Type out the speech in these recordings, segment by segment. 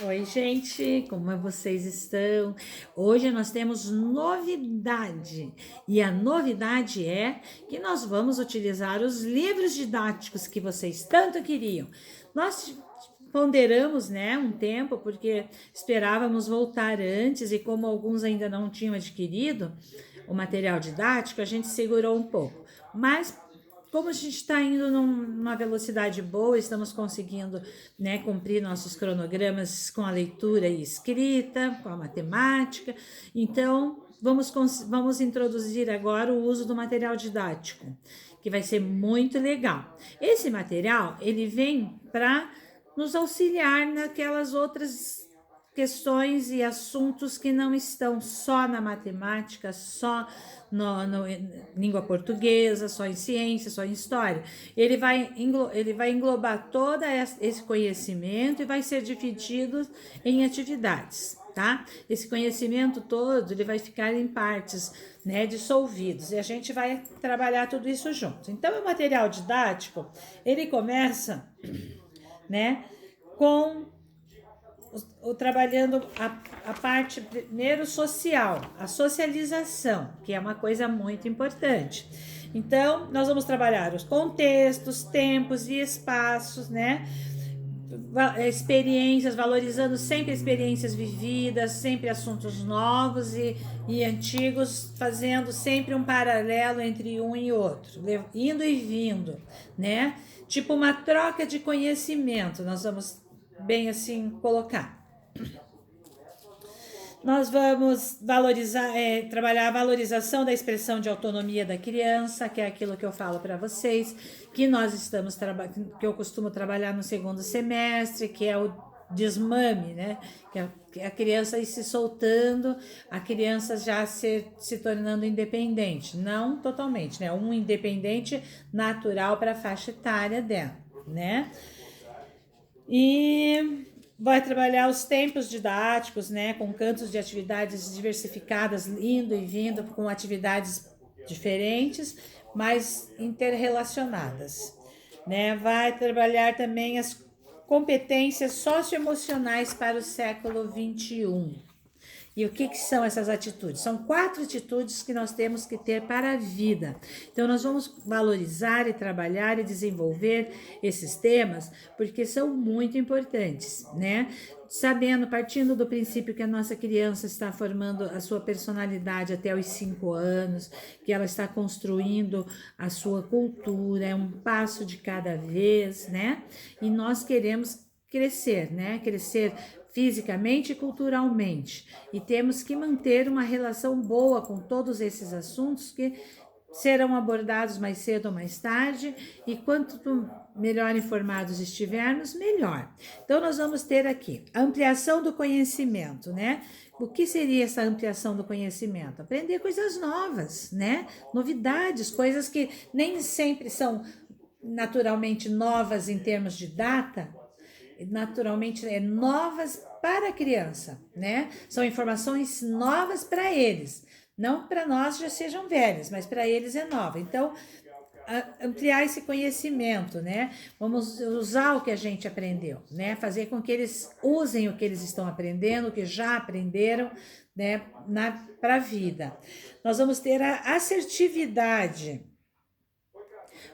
Oi, gente, como vocês estão? Hoje nós temos novidade e a novidade é que nós vamos utilizar os livros didáticos que vocês tanto queriam. Nós ponderamos, né, um tempo porque esperávamos voltar antes e como alguns ainda não tinham adquirido o material didático, a gente segurou um pouco. Mas como a gente está indo numa velocidade boa, estamos conseguindo, né, cumprir nossos cronogramas com a leitura e escrita, com a matemática. Então, vamos introduzir agora o uso do material didático, que vai ser muito legal. Esse material, ele vem para nos auxiliar naquelas outras questões e assuntos que não estão só na matemática, só no língua portuguesa, só em ciência, só em história. Ele vai englobar todo esse conhecimento e vai ser dividido em atividades, tá? Esse conhecimento todo ele vai ficar em partes, né, dissolvidos e a gente vai trabalhar tudo isso junto. Então, o material didático ele começa, né, com trabalhando a parte primeiro social, a socialização, que é uma coisa muito importante. Então, nós vamos trabalhar os contextos, tempos e espaços, né? Experiências, valorizando sempre experiências vividas, sempre assuntos novos e antigos, fazendo sempre um paralelo entre um e outro, indo e vindo, né? Tipo uma troca de conhecimento, nós vamos bem assim colocar. Nós vamos valorizar, trabalhar a valorização da expressão de autonomia da criança, que é aquilo que eu falo para vocês, que nós estamos que eu costumo trabalhar no segundo semestre, que é o desmame, né? Que é a criança ir se soltando, a criança já se tornando independente, não totalmente, né? Um independente natural para a faixa etária dela, né? E vai trabalhar os tempos didáticos, né, com cantos de atividades diversificadas, indo e vindo com atividades diferentes, mas interrelacionadas, né? Vai trabalhar também as competências socioemocionais para o século 21. E o que são essas atitudes? São 4 atitudes que nós temos que ter para a vida. Então, nós vamos valorizar e trabalhar e desenvolver esses temas, porque são muito importantes, né? Sabendo, partindo do princípio que a nossa criança está formando a sua personalidade até os 5 anos, que ela está construindo a sua cultura, é um passo de cada vez, né? E nós queremos crescer, né? Crescer fisicamente e culturalmente. E temos que manter uma relação boa com todos esses assuntos que serão abordados mais cedo ou mais tarde, e quanto melhor informados estivermos, melhor. Então, nós vamos ter aqui a ampliação do conhecimento, né? O que seria essa ampliação do conhecimento? Aprender coisas novas, né? Novidades, coisas que nem sempre são naturalmente novas em termos de data, naturalmente novas para a criança, né? São informações novas para eles, não para nós já sejam velhos, mas para eles é nova. Então, ampliar esse conhecimento, né? Vamos usar o que a gente aprendeu, né? Fazer com que eles usem o que eles estão aprendendo, o que já aprenderam, né? Para a vida. Nós vamos ter a assertividade.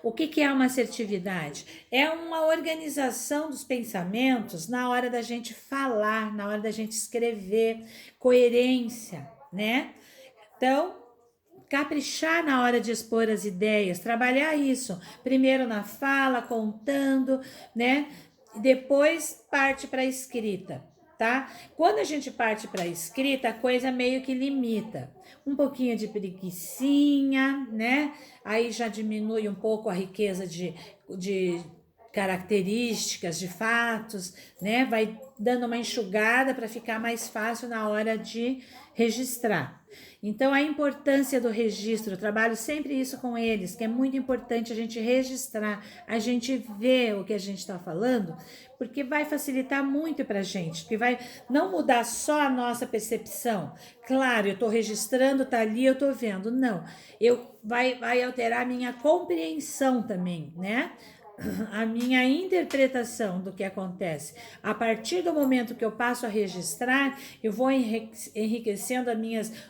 O que é uma assertividade? É uma organização dos pensamentos na hora da gente falar, na hora da gente escrever, coerência, né? Então, caprichar na hora de expor as ideias, trabalhar isso, primeiro na fala, contando, né? E depois parte para a escrita, tá? Quando a gente parte para a escrita, a coisa meio que limita. Um pouquinho de preguicinha, né? Aí já diminui um pouco a riqueza de características, de fatos, né? Vai dando uma enxugada para ficar mais fácil na hora de registrar. Então, a importância do registro, eu trabalho sempre isso com eles, que é muito importante a gente registrar, a gente ver o que a gente está falando, porque vai facilitar muito para a gente, porque vai não mudar só a nossa percepção. Claro, eu estou registrando, tá ali, eu estou vendo. Não, vai alterar a minha compreensão também, né? a minha interpretação do que acontece. A partir do momento que eu passo a registrar, eu vou enriquecendo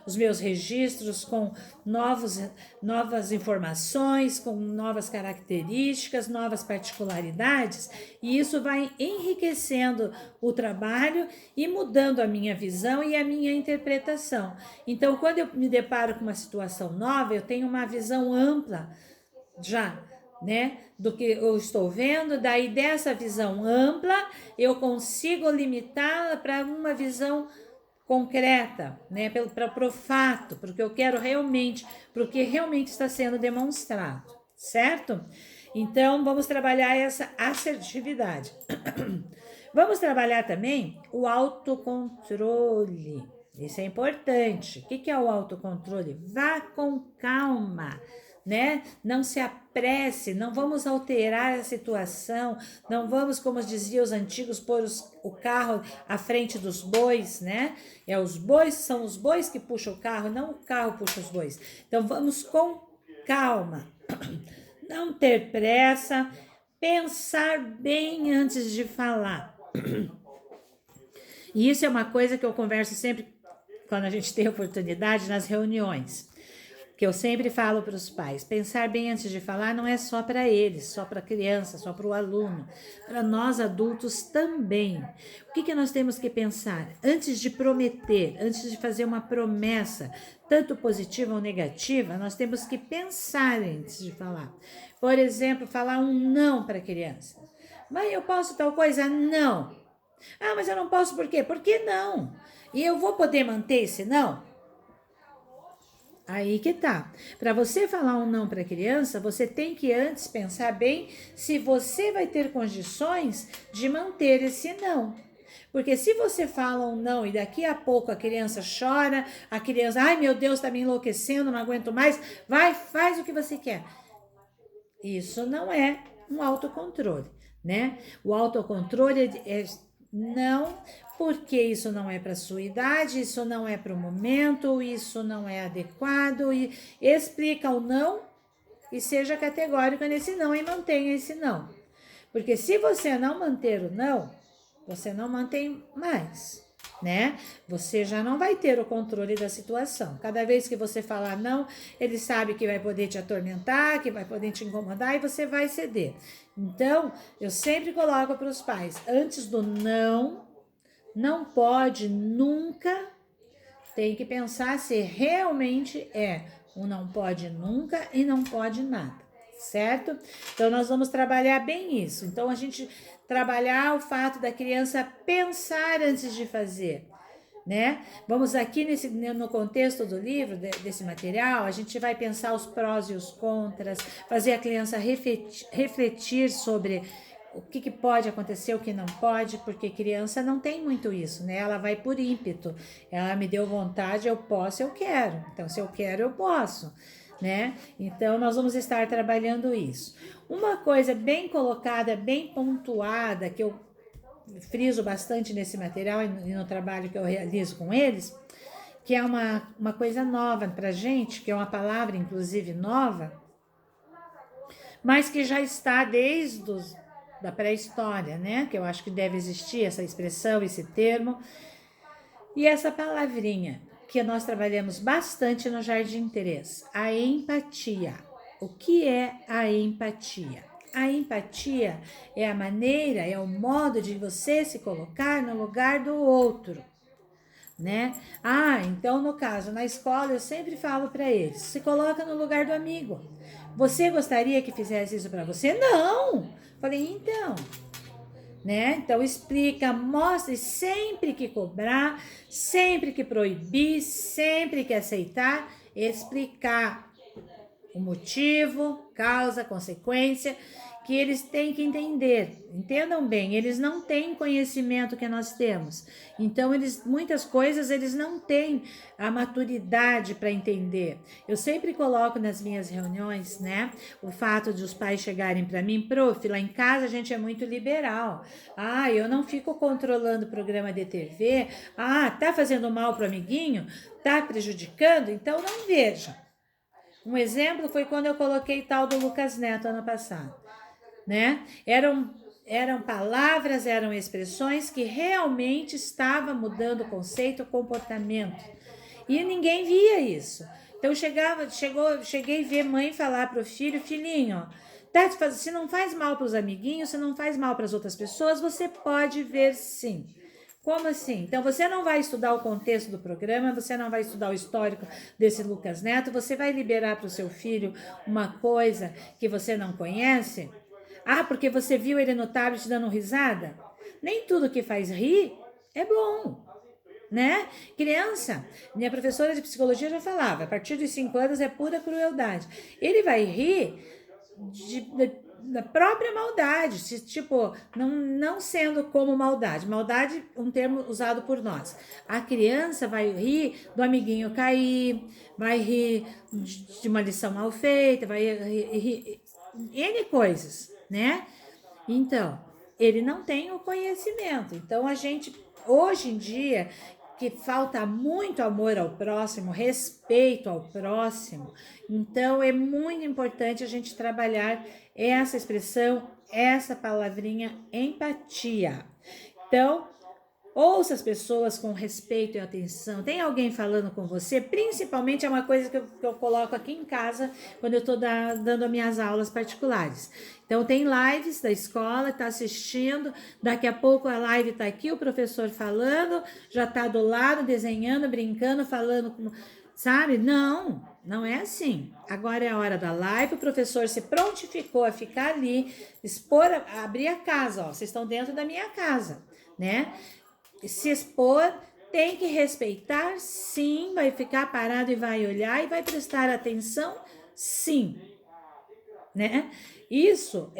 os meus registros com novas informações, com novas características, novas particularidades, e isso vai enriquecendo o trabalho e mudando a minha visão e a minha interpretação. Então, quando eu me deparo com uma situação nova, eu tenho uma visão ampla já, né, do que eu estou vendo. Daí dessa visão ampla eu consigo limitá-la para uma visão concreta, né, para o fato, para o que eu quero realmente, para o que realmente está sendo demonstrado, certo? Então vamos trabalhar essa assertividade. Vamos trabalhar também o autocontrole. Isso é importante. O que é o autocontrole? Vá com calma, né? Não se apresse, não vamos alterar a situação, não vamos, como diziam os antigos, pôr o carro à frente dos bois, né? São os bois que puxam o carro, não o carro puxa os bois. Então vamos com calma, não ter pressa, pensar bem antes de falar. E isso é uma coisa que eu converso sempre quando a gente tem oportunidade nas reuniões, que eu sempre falo para os pais: pensar bem antes de falar não é só para eles, só para a criança, só para o aluno, para nós adultos também. O que nós temos que pensar? Antes de prometer, antes de fazer uma promessa, tanto positiva ou negativa, nós temos que pensar antes de falar. Por exemplo, falar um não para a criança. Mãe, eu posso tal coisa? Não. Ah, mas eu não posso por quê? Por que não? E eu vou poder manter esse não? Aí que tá. Para você falar um não para a criança, você tem que antes pensar bem se você vai ter condições de manter esse não. Porque se você fala um não e daqui a pouco a criança chora, a criança, ai meu Deus, tá me enlouquecendo, não aguento mais, vai, faz o que você quer. Isso não é um autocontrole, né? O autocontrole é não, porque isso não é para sua idade, isso não é para o momento, isso não é adequado, e explica o não e seja categórico nesse não e mantenha esse não. Porque se você não manter o não, você não mantém mais, né? Você já não vai ter o controle da situação. Cada vez que você falar não, ele sabe que vai poder te atormentar, que vai poder te incomodar e você vai ceder. Então, eu sempre coloco para os pais, antes do não, não pode nunca, tem que pensar se realmente é um não pode nunca e não pode nada, certo? Então, nós vamos trabalhar bem isso. Então, a gente trabalhar o fato da criança pensar antes de fazer, né? Vamos aqui no contexto do livro, desse material, a gente vai pensar os prós e os contras, fazer a criança refletir sobre o que pode acontecer, o que não pode, porque criança não tem muito isso, né? Ela vai por ímpeto, ela me deu vontade, eu posso, eu quero. Então, se eu quero, eu posso, né? Então, nós vamos estar trabalhando isso. Uma coisa bem colocada, bem pontuada, que eu friso bastante nesse material e no trabalho que eu realizo com eles, que é uma coisa nova pra gente, que é uma palavra, inclusive, nova, mas que já está desde da pré-história, né? Que eu acho que deve existir essa expressão, esse termo. E essa palavrinha que nós trabalhamos bastante no Jardim Terês, a empatia. O que é a empatia? A empatia é a maneira, é o modo de você se colocar no lugar do outro, né? Ah, então no caso, na escola eu sempre falo para eles, se coloca no lugar do amigo. Você gostaria que fizesse isso para você? Não! Falei, então, né? Então explica, mostra, e sempre que cobrar, sempre que proibir, sempre que aceitar, explicar o motivo, causa, consequência, que eles têm que entender. Entendam bem, eles não têm conhecimento que nós temos. Então, muitas coisas eles não têm a maturidade para entender. Eu sempre coloco nas minhas reuniões, né, o fato de os pais chegarem para mim, prof, lá em casa a gente é muito liberal. Ah, eu não fico controlando o programa de TV. Ah, tá fazendo mal pro amiguinho? Tá prejudicando? Então não veja. Um exemplo foi quando eu coloquei tal do Lucas Neto ano passado. né? Eram palavras, eram expressões que realmente estavam mudando o conceito, o comportamento. E ninguém via isso. Então cheguei a ver mãe falar pro filho, filhinho, tá, se não faz mal para os amiguinhos, se não faz mal para as outras pessoas, você pode ver sim. Como assim? Então você não vai estudar o contexto do programa, você não vai estudar o histórico desse Lucas Neto, você vai liberar para o seu filho uma coisa que você não conhece? Ah, porque você viu ele no tablet dando risada? Nem tudo que faz rir é bom, né? Criança, minha professora de psicologia já falava, a partir dos 5 anos é pura crueldade. Ele vai rir da própria maldade, tipo, não sendo como maldade. Maldade, um termo usado por nós. A criança vai rir do amiguinho cair, vai rir de uma lição mal feita, vai rir N coisas, né? Então, ele não tem o conhecimento. Então, a gente, hoje em dia, que falta muito amor ao próximo, respeito ao próximo, então é muito importante a gente trabalhar essa expressão, essa palavrinha empatia. Então, ouça as pessoas com respeito e atenção. Tem alguém falando com você? Principalmente é uma coisa que eu coloco aqui em casa quando eu estou dando as minhas aulas particulares. Então, tem lives da escola, está assistindo. Daqui a pouco a live está aqui, o professor falando, já está do lado, desenhando, brincando, falando, sabe? Não é assim. Agora é a hora da live, o professor se prontificou a ficar ali, abrir a casa, ó. Vocês estão dentro da minha casa, né? Se expor, tem que respeitar, sim, vai ficar parado e vai olhar e vai prestar atenção, sim, né? Isso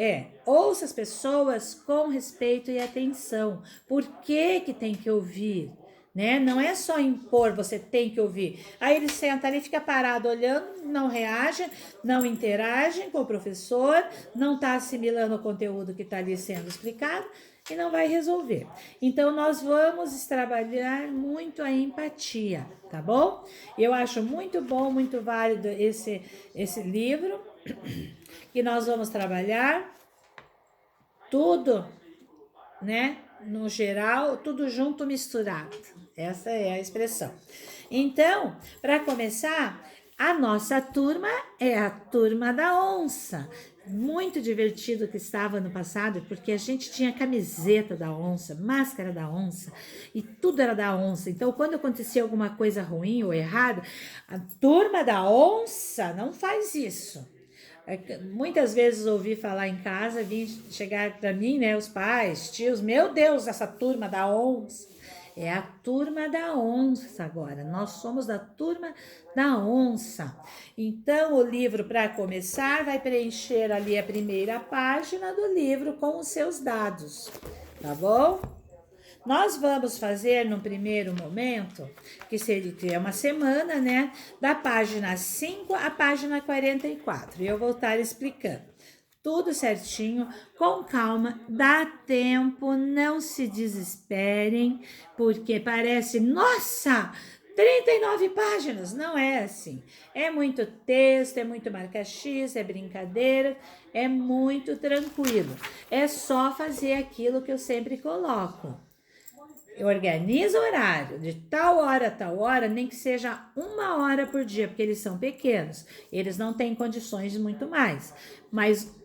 ouça as pessoas com respeito e atenção. Por que que tem que ouvir? Né? Não é só impor, você tem que ouvir. Aí ele senta ali, fica parado olhando, não reage, não interage com o professor, não está assimilando o conteúdo que está ali sendo explicado e não vai resolver. Então, nós vamos trabalhar muito a empatia, tá bom? Eu acho muito bom, muito válido esse livro, que nós vamos trabalhar tudo, né? No geral, tudo junto, misturado. Essa é a expressão. Então, para começar, a nossa turma é a turma da onça. Muito divertido que estava no passado, porque a gente tinha camiseta da onça, máscara da onça, e tudo era da onça. Então, quando acontecia alguma coisa ruim ou errada, a turma da onça não faz isso. Muitas vezes ouvi falar em casa, chegar para mim, né, os pais, tios, meu Deus, essa turma da onça. É a turma da onça agora. Nós somos da turma da onça. Então, o livro, para começar, vai preencher ali a primeira página do livro com os seus dados, tá bom? Nós vamos fazer no primeiro momento, que é uma semana, né? Da página 5 à página 44. E eu vou estar explicando tudo certinho, com calma, dá tempo, não se desesperem, porque parece, nossa, 39 páginas, não é assim. É muito texto, é muito marca-x, é brincadeira, é muito tranquilo. É só fazer aquilo que eu sempre coloco. Organiza o horário, de tal hora a tal hora, nem que seja 1 hora por dia, porque eles são pequenos, eles não têm condições de muito mais, mas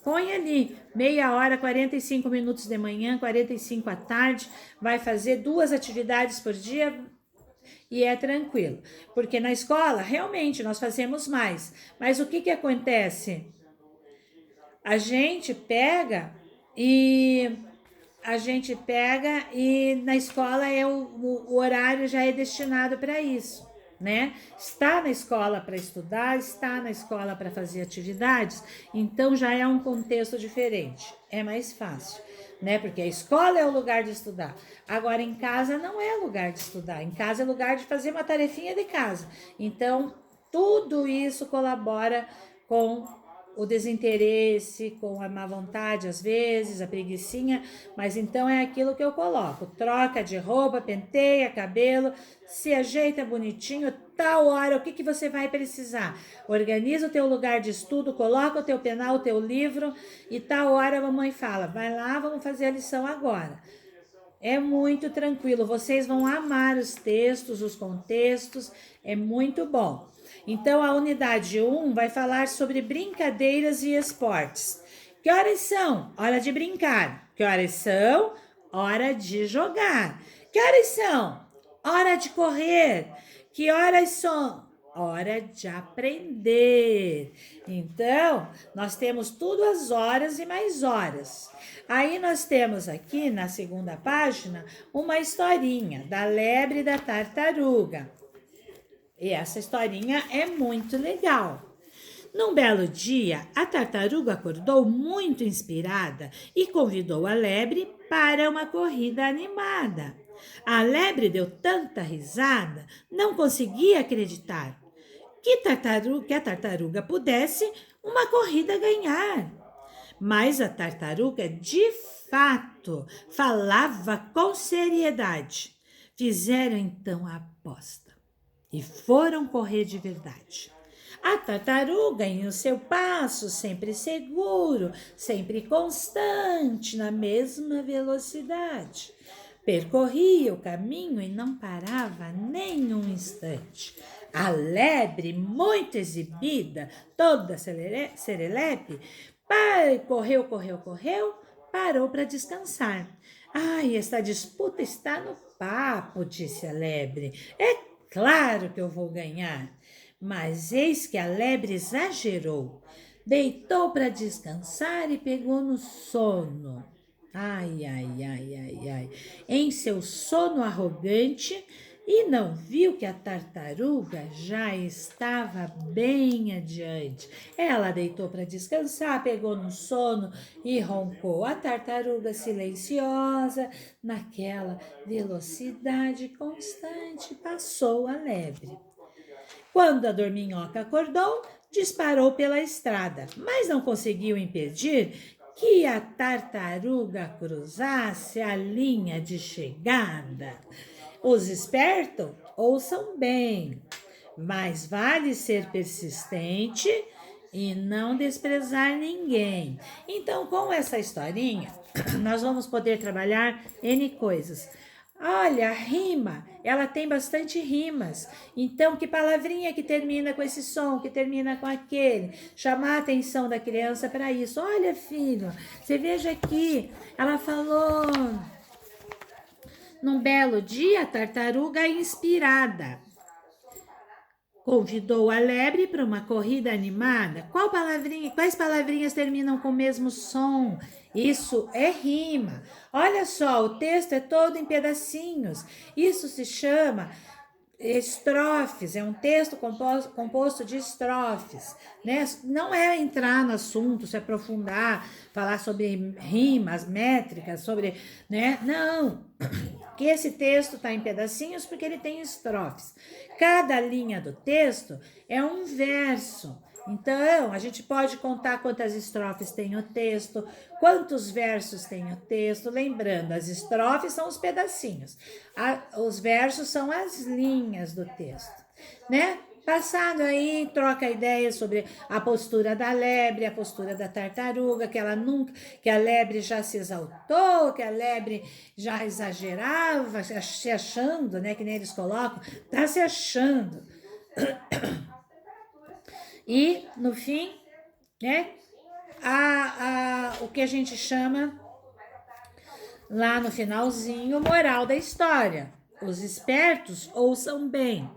põe ali meia hora, 45 minutos de manhã, 45 à tarde, vai fazer 2 atividades por dia e é tranquilo, porque na escola realmente nós fazemos mais, mas o que acontece? A gente pega e na escola o horário já é destinado para isso, né? Está na escola para estudar, está na escola para fazer atividades, então já é um contexto diferente, é mais fácil, né? Porque a escola é o lugar de estudar. Agora em casa não é lugar de estudar, em casa é lugar de fazer uma tarefinha de casa. Então tudo isso colabora com o desinteresse, com a má vontade às vezes, a preguicinha, mas então é aquilo que eu coloco: troca de roupa, penteia cabelo, se ajeita bonitinho, tal hora, o que você vai precisar? Organiza o teu lugar de estudo, coloca o teu penal, o teu livro, e tal hora a mamãe fala: vai lá, vamos fazer a lição agora. É muito tranquilo, vocês vão amar os textos, os contextos, é muito bom. Então, a unidade 1 vai falar sobre brincadeiras e esportes. Que horas são? Hora de brincar. Que horas são? Hora de jogar. Que horas são? Hora de correr. Que horas são? Hora de aprender. Então, nós temos tudo as horas e mais horas. Aí nós temos aqui na segunda página uma historinha da lebre e da tartaruga. E essa historinha é muito legal. Num belo dia, a tartaruga acordou muito inspirada e convidou a lebre para uma corrida animada. A lebre deu tanta risada, não conseguia acreditar que a tartaruga pudesse uma corrida ganhar. Mas a tartaruga, de fato, falava com seriedade. Fizeram então a aposta e foram correr de verdade. A tartaruga, em o seu passo, sempre seguro, sempre constante, na mesma velocidade. Percorria o caminho e não parava nem um instante. A lebre, muito exibida, toda serelepe, correu, parou para descansar. Ai, esta disputa está no papo, disse a lebre. É claro que eu vou ganhar. Mas eis que a lebre exagerou. Deitou para descansar e pegou no sono. Ai, ai, ai, ai, ai. Em seu sono arrogante, e não viu que a tartaruga já estava bem adiante. Ela deitou para descansar, pegou no sono e roncou. A tartaruga silenciosa, naquela velocidade constante, passou a lebre. Quando a dorminhoca acordou, disparou pela estrada, mas não conseguiu impedir que a tartaruga cruzasse a linha de chegada. Os espertos ouçam bem, mas vale ser persistente e não desprezar ninguém. Então, com essa historinha, nós vamos poder trabalhar N coisas. Olha, a rima, ela tem bastante rimas. Então, que palavrinha que termina com esse som, que termina com aquele? Chamar a atenção da criança para isso. Olha, filho, você veja aqui, ela falou: num belo dia, a tartaruga inspirada convidou a lebre para uma corrida animada. Quais palavrinhas terminam com o mesmo som? Isso é rima. Olha só, o texto é todo em pedacinhos. Isso se chama estrofes, é um texto composto de estrofes, né? Não é entrar no assunto, se aprofundar, falar sobre rimas, métricas, sobre, né? Não, que esse texto está em pedacinhos porque ele tem estrofes. Cada linha do texto é um verso. Então, a gente pode contar quantas estrofes tem o texto, quantos versos tem o texto. Lembrando, as estrofes são os pedacinhos, os versos são as linhas do texto, né? Passado aí, troca ideias sobre a postura da lebre, a postura da tartaruga, que a lebre já se exaltou, que a lebre já exagerava, se achando, né? Que nem eles colocam, tá se achando. E, no fim, né, o que a gente chama, lá no finalzinho, moral da história. Os espertos ouçam bem,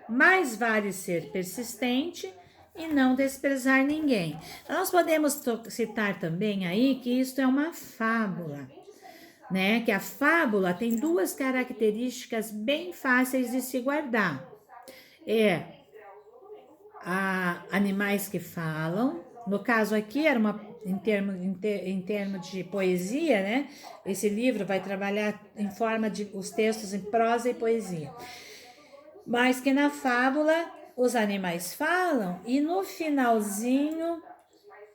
mas vale ser persistente e não desprezar ninguém. Nós podemos citar também aí que isto é uma fábula, né? Que a fábula tem duas características bem fáceis de se guardar. Animais que falam. No caso aqui era em termo de poesia, né? Esse livro vai trabalhar em forma de os textos em prosa e poesia. Mas que na fábula os animais falam e no finalzinho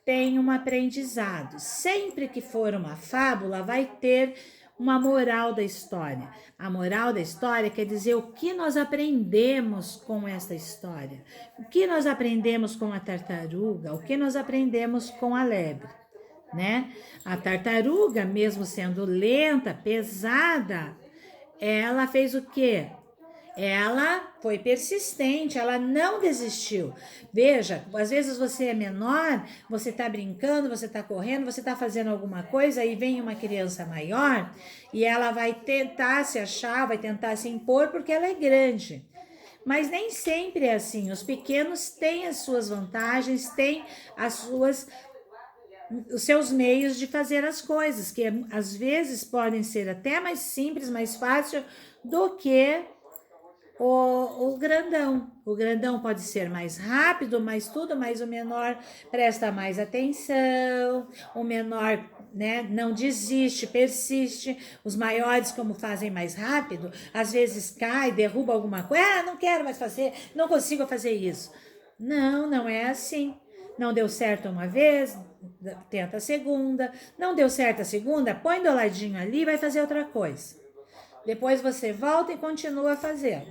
tem um aprendizado. Sempre que for uma fábula, vai ter uma moral da história. A moral da história quer dizer o que nós aprendemos com essa história. O que nós aprendemos com a tartaruga, o que nós aprendemos com a lebre, né? A tartaruga, mesmo sendo lenta, pesada, ela fez o quê? Ela foi persistente, ela não desistiu. Veja, às vezes você é menor, você está brincando, você está correndo, você está fazendo alguma coisa e vem uma criança maior e ela vai tentar se achar, vai tentar se impor porque ela é grande. Mas nem sempre é assim. Os pequenos têm as suas vantagens, têm os seus meios de fazer as coisas, que às vezes podem ser até mais simples, mais fácil do que o grandão. O grandão pode ser mais rápido, mas o menor presta mais atenção, o menor, né, não desiste, persiste. Os maiores, como fazem mais rápido, às vezes cai, derruba alguma coisa, não quero mais fazer, não consigo fazer isso. Não, não é assim. Não deu certo uma vez, tenta a segunda. Não deu certo a segunda, põe do ladinho ali e vai fazer outra coisa. Depois você volta e continua fazendo,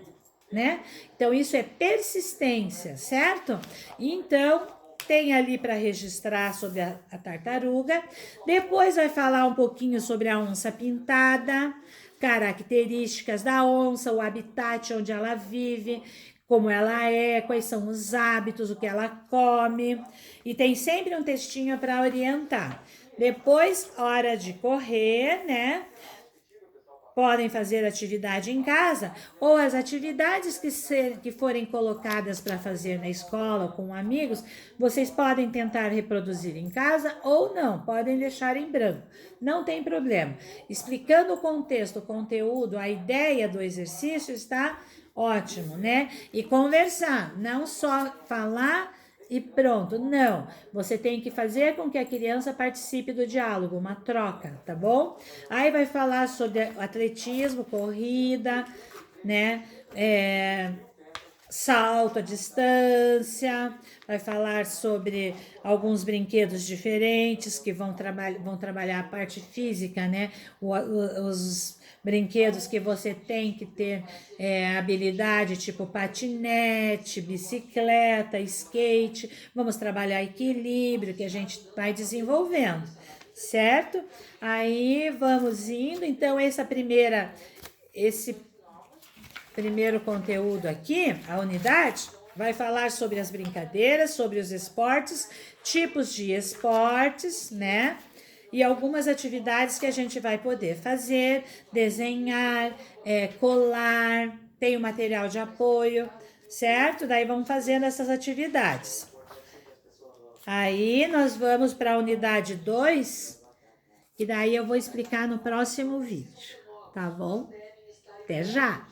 né? Então, isso é persistência, certo? Então, tem ali para registrar sobre a tartaruga. Depois vai falar um pouquinho sobre a onça pintada, características da onça, o habitat onde ela vive, como ela é, quais são os hábitos, o que ela come. E tem sempre um textinho para orientar. Depois, hora de correr, né? Podem fazer atividade em casa ou as atividades que forem colocadas para fazer na escola ou com amigos, vocês podem tentar reproduzir em casa ou não, podem deixar em branco, não tem problema. Explicando o contexto, o conteúdo, a ideia do exercício está ótimo, né? E conversar, não só falar e pronto, não. Você tem que fazer com que a criança participe do diálogo, uma troca, tá bom? Aí vai falar sobre atletismo, corrida, né? Salto à distância, vai falar sobre alguns brinquedos diferentes que vão trabalhar a parte física, né? Os brinquedos que você tem que ter habilidade, tipo patinete, bicicleta, skate. Vamos trabalhar equilíbrio, que a gente vai desenvolvendo, certo? Aí vamos indo. Então, esse primeiro conteúdo aqui, a unidade, vai falar sobre as brincadeiras, sobre os esportes, tipos de esportes, né? E algumas atividades que a gente vai poder fazer, desenhar, colar, tem o material de apoio, certo? Daí vamos fazendo essas atividades. Aí nós vamos para a unidade 2, que daí eu vou explicar no próximo vídeo, tá bom? Até já!